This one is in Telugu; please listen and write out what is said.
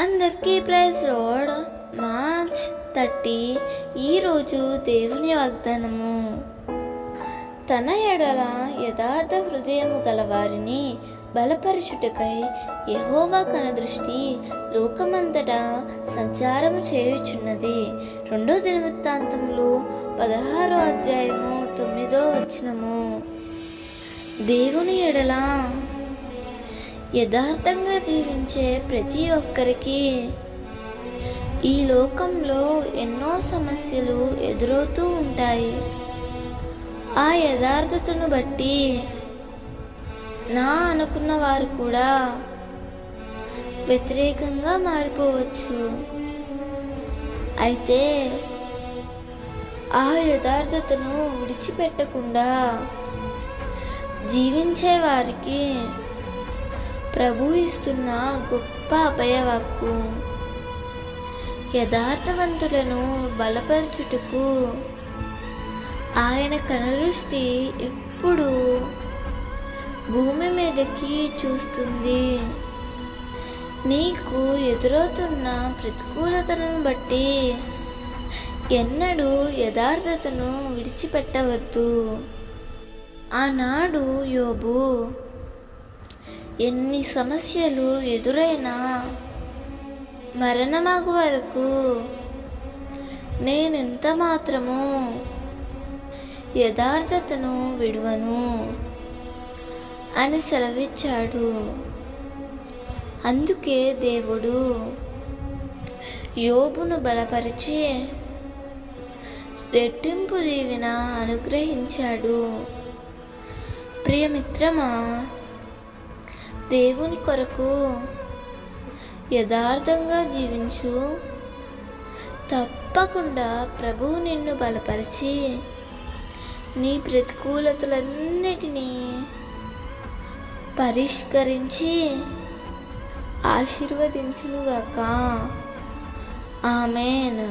అందరికీ ప్రైజ్ లార్డ్. మార్చ్ 30 ఈరోజు దేవుని వాగ్దానము. తన ఎడల యథార్థ హృదయము గలవారిని బలపరచుటకై యెహోవా కనుదృష్టి లోకమంతటా సంచారము చేయుచున్నది. 2 దినవృత్తాంతములు 16వ అధ్యాయము 9వ వచనము. దేవుని ఎడల యథార్థంగా జీవించే ప్రతి ఒక్కరికి ఈ లోకంలో ఎన్నో సమస్యలు ఎదురవుతూ ఉంటాయి. ఆ యథార్థతను బట్టి నా అనుకున్న వారు కూడా వ్యతిరేకంగా మారిపోవచ్చు. అయితే ఆ యథార్థతను విడిచిపెట్టకుండా జీవించే వారికి ప్రభు ఇస్తున్న గొప్ప అభయవాక్కు, యథార్థవంతులను బలపరచుటకు ఆయన కనుదృష్టి ఎప్పుడు భూమి మీదకి చూస్తుంది. నీకు ఎదురవుతున్న ప్రతికూలతలను బట్టి ఎన్నడూ యథార్థతను విడిచిపెట్టవద్దు. ఆనాడు యోబు ఎన్ని సమస్యలు ఎదురైనా మరణమగు వరకు నేనెంత మాత్రము యథార్థతను విడువను అని సెలవిచ్చాడు. అందుకే దేవుడు యోబును బలపరిచి రెట్టింపు దీవెన అనుగ్రహించాడు. ప్రియమిత్రమా, దేవుని కొరకు యథార్థంగా జీవించు. తప్పకుండా ప్రభువు నిన్ను బలపరిచి నీ ప్రతికూలతలన్నిటినీ పరిష్కరించి ఆశీర్వదించునుగాక. ఆమేన్.